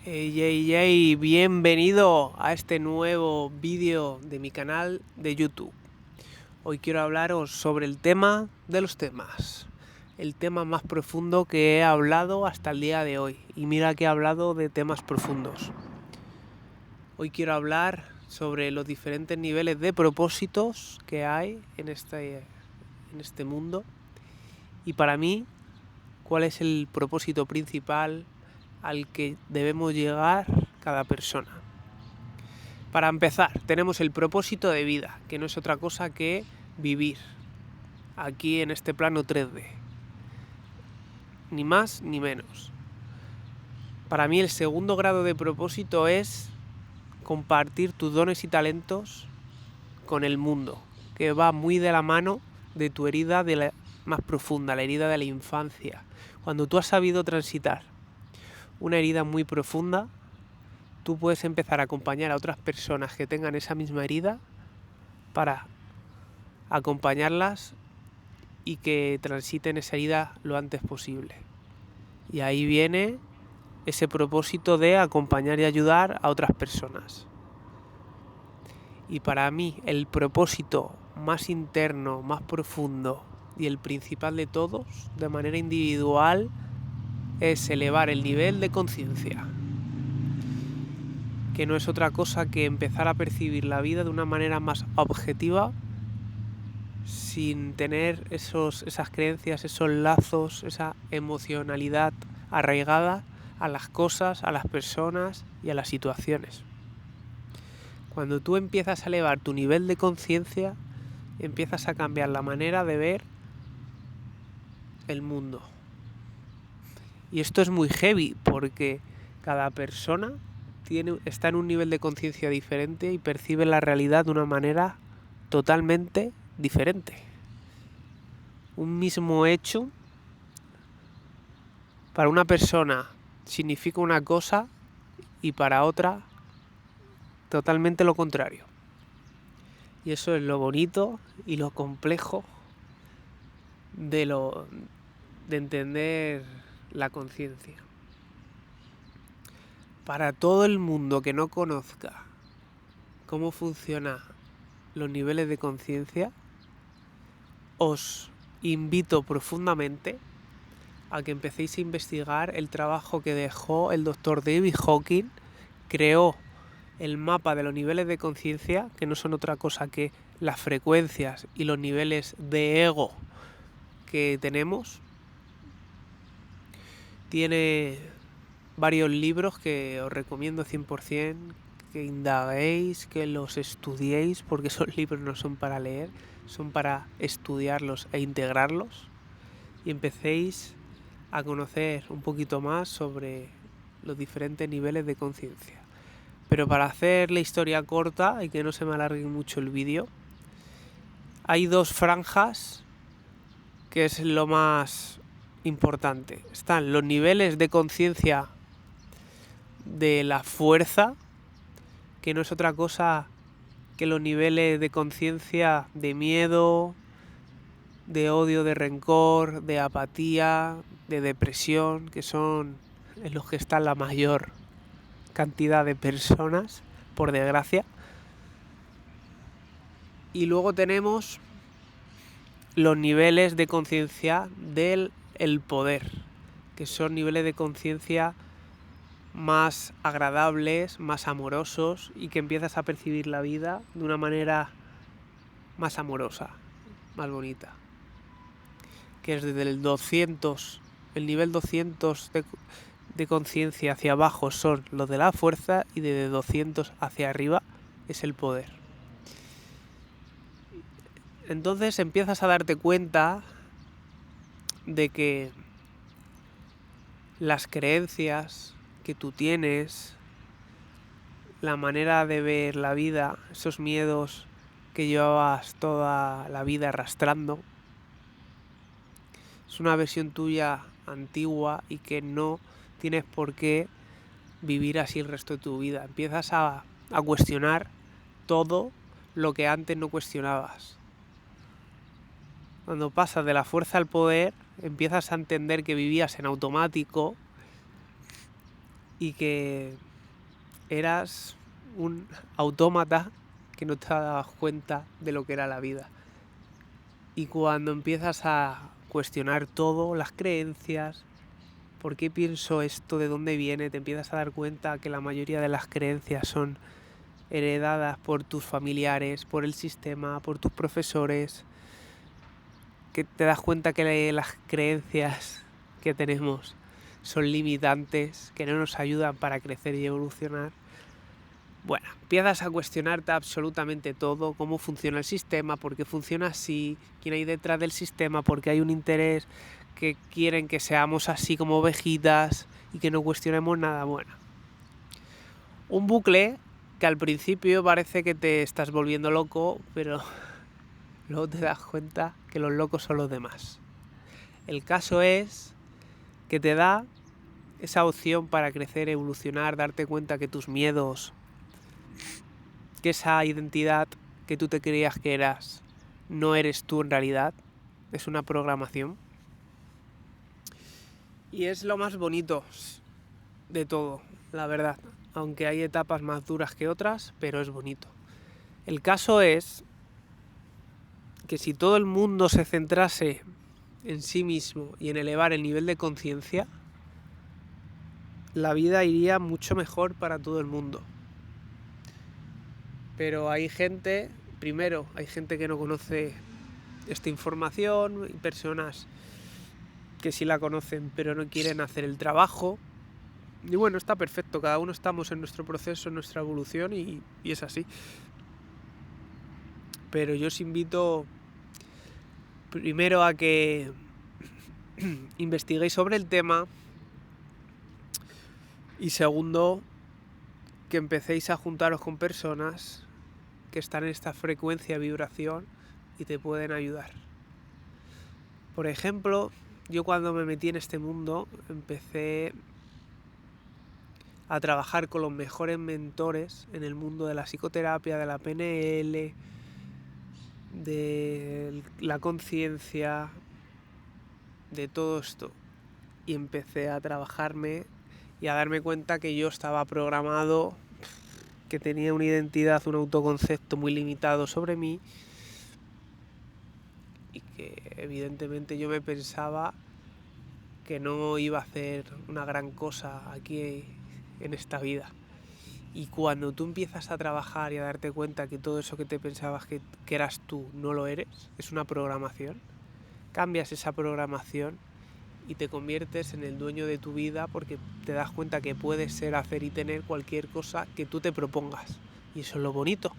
Hey, bienvenido a este nuevo vídeo de mi canal de YouTube. Hoy quiero hablaros sobre el tema de los temas. El tema más profundo que he hablado hasta el día de hoy. Y mira que he hablado de temas profundos. Hoy quiero hablar sobre los diferentes niveles de propósitos que hay en este mundo. Y para mí, ¿cuál es el propósito principal al que debemos llegar cada persona? Para empezar, tenemos el propósito de vida, que no es otra cosa que vivir aquí en este plano 3D. Ni más ni menos. Para mí el segundo grado de propósito es compartir tus dones y talentos con el mundo, que va muy de la mano de tu herida más profunda, la herida de la infancia. Cuando tú has sabido transitar una herida muy profunda, tú puedes empezar a acompañar a otras personas que tengan esa misma herida para acompañarlas y que transiten esa herida lo antes posible. Y ahí viene ese propósito de acompañar y ayudar a otras personas. Y para mí el propósito más interno, más profundo y el principal de todos, de manera individual, es elevar el nivel de conciencia, que no es otra cosa que empezar a percibir la vida de una manera más objetiva, sin tener esas creencias, esos lazos, esa emocionalidad arraigada a las cosas, a las personas y a las situaciones. Cuando tú empiezas a elevar tu nivel de conciencia, empiezas a cambiar la manera de ver el mundo. Y esto es muy heavy porque cada persona está en un nivel de conciencia diferente y percibe la realidad de una manera totalmente diferente. Un mismo hecho para una persona significa una cosa y para otra totalmente lo contrario. Y eso es lo bonito y lo complejo de entender la conciencia. Para todo el mundo que no conozca cómo funcionan los niveles de conciencia, os invito profundamente a que empecéis a investigar el trabajo que dejó el Dr. David Hawking. Creó el mapa de los niveles de conciencia, que no son otra cosa que las frecuencias y los niveles de ego que tenemos. Tiene varios libros que os recomiendo 100% que indaguéis, que los estudiéis, porque esos libros no son para leer, son para estudiarlos e integrarlos, y empecéis a conocer un poquito más sobre los diferentes niveles de conciencia. Pero para hacer la historia corta y que no se me alargue mucho el vídeo, hay dos franjas que es lo más importante. Están los niveles de conciencia de la fuerza, que no es otra cosa que los niveles de conciencia de miedo, de odio, de rencor, de apatía, de depresión, que son en los que está la mayor cantidad de personas, por desgracia. Y luego tenemos los niveles de conciencia del poder, que son niveles de conciencia más agradables, más amorosos, y que empiezas a percibir la vida de una manera más amorosa, más bonita. Que es desde el 200, el nivel 200 de conciencia hacia abajo son los de la fuerza, y desde 200 hacia arriba es el poder. Entonces empiezas a darte cuenta de que las creencias que tú tienes, la manera de ver la vida, esos miedos que llevabas toda la vida arrastrando, es una versión tuya antigua y que no tienes por qué vivir así el resto de tu vida. Empiezas a cuestionar todo lo que antes no cuestionabas. Cuando pasas de la fuerza al poder, empiezas a entender que vivías en automático y que eras un autómata que no te dabas cuenta de lo que era la vida. Y cuando empiezas a cuestionar todo, las creencias, ¿por qué pienso esto? ¿De dónde viene? Te empiezas a dar cuenta que la mayoría de las creencias son heredadas por tus familiares, por el sistema, por tus profesores, que te das cuenta que las creencias que tenemos son limitantes, que no nos ayudan para crecer y evolucionar. Bueno, empiezas a cuestionarte absolutamente todo, cómo funciona el sistema, por qué funciona así, quién hay detrás del sistema, por qué hay un interés que quieren que seamos así como ovejitas y que no cuestionemos nada. Bueno, un bucle que al principio parece que te estás volviendo loco, pero luego te das cuenta que los locos son los demás. El caso es que te da esa opción para crecer, evolucionar, darte cuenta que tus miedos, que esa identidad que tú te creías que eras, no eres tú en realidad, es una programación. Y es lo más bonito de todo, la verdad, aunque hay etapas más duras que otras, pero es bonito. El caso es que si todo el mundo se centrase en sí mismo y en elevar el nivel de conciencia, la vida iría mucho mejor para todo el mundo. Pero hay gente, primero, hay gente que no conoce esta información, y personas que sí la conocen pero no quieren hacer el trabajo. Y bueno, está perfecto, cada uno estamos en nuestro proceso, en nuestra evolución y es así. Pero yo os invito primero a que investiguéis sobre el tema y segundo, que empecéis a juntaros con personas que están en esta frecuencia de vibración y te pueden ayudar. Por ejemplo, yo cuando me metí en este mundo empecé a trabajar con los mejores mentores en el mundo de la psicoterapia, de la PNL, de la conciencia, de todo esto. Y empecé a trabajarme y a darme cuenta que yo estaba programado, que tenía una identidad, un autoconcepto muy limitado sobre mí y que evidentemente yo me pensaba que no iba a hacer una gran cosa aquí en esta vida. Y cuando tú empiezas a trabajar y a darte cuenta que todo eso que te pensabas que eras tú no lo eres, es una programación, cambias esa programación y te conviertes en el dueño de tu vida porque te das cuenta que puedes ser, hacer y tener cualquier cosa que tú te propongas. Y eso es lo bonito,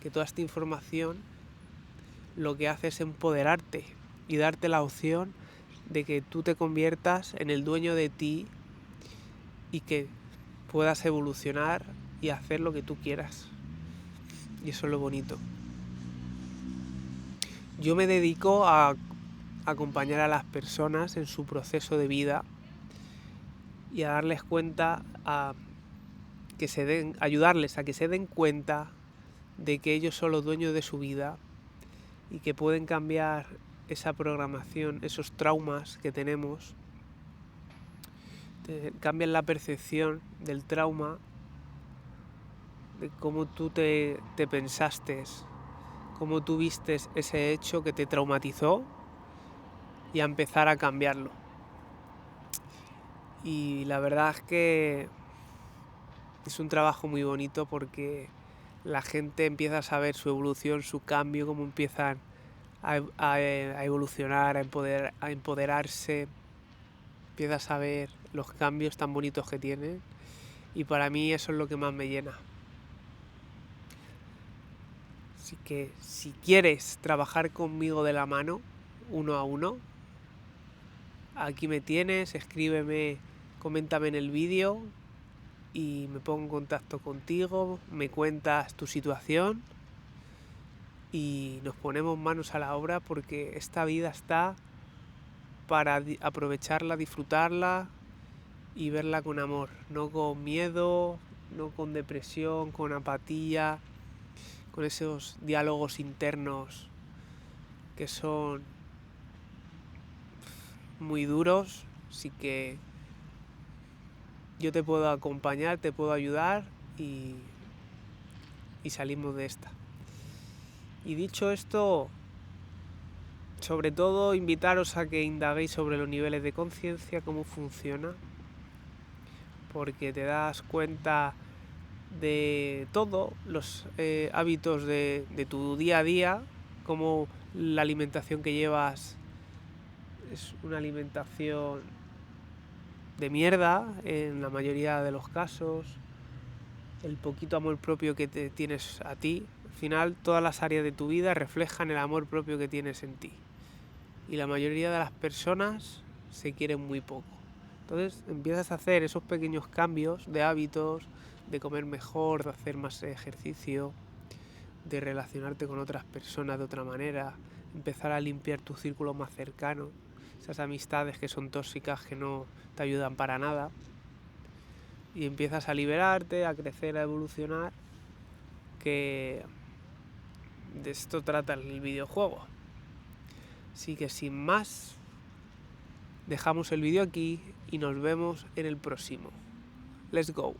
que toda esta información lo que hace es empoderarte y darte la opción de que tú te conviertas en el dueño de ti y que puedas evolucionar y hacer lo que tú quieras. Y eso es lo bonito. Yo me dedico a acompañar a las personas en su proceso de vida y a darles cuenta, ayudarles a que se den cuenta de que ellos son los dueños de su vida y que pueden cambiar esa programación, esos traumas que tenemos, cambian la percepción del trauma, de cómo tú te pensaste, cómo tú vistes ese hecho que te traumatizó y a empezar a cambiarlo. Y la verdad es que es un trabajo muy bonito porque la gente empieza a saber su evolución, su cambio, cómo empiezan a evolucionar, a empoderarse, empiezas a ver los cambios tan bonitos que tienen y para mí eso es lo que más me llena. Así que si quieres trabajar conmigo de la mano, uno a uno, aquí me tienes, escríbeme, coméntame en el vídeo y me pongo en contacto contigo, me cuentas tu situación y nos ponemos manos a la obra porque esta vida está para aprovecharla, disfrutarla y verla con amor, no con miedo, no con depresión, con apatía, con esos diálogos internos que son muy duros. Así que yo te puedo acompañar, te puedo ayudar y salimos de esta. Y dicho esto, sobre todo invitaros a que indaguéis sobre los niveles de conciencia, cómo funciona, porque te das cuenta de todos los hábitos de tu día a día, como la alimentación que llevas es una alimentación de mierda en la mayoría de los casos, el poquito amor propio que te tienes a ti, al final todas las áreas de tu vida reflejan el amor propio que tienes en ti. Y la mayoría de las personas se quieren muy poco. Entonces empiezas a hacer esos pequeños cambios de hábitos, de comer mejor, de hacer más ejercicio, de relacionarte con otras personas de otra manera, empezar a limpiar tu círculo más cercano, esas amistades que son tóxicas, que no te ayudan para nada, y empiezas a liberarte, a crecer, a evolucionar, que de esto trata el videojuego. Así que sin más, dejamos el vídeo aquí y nos vemos en el próximo. Let's go.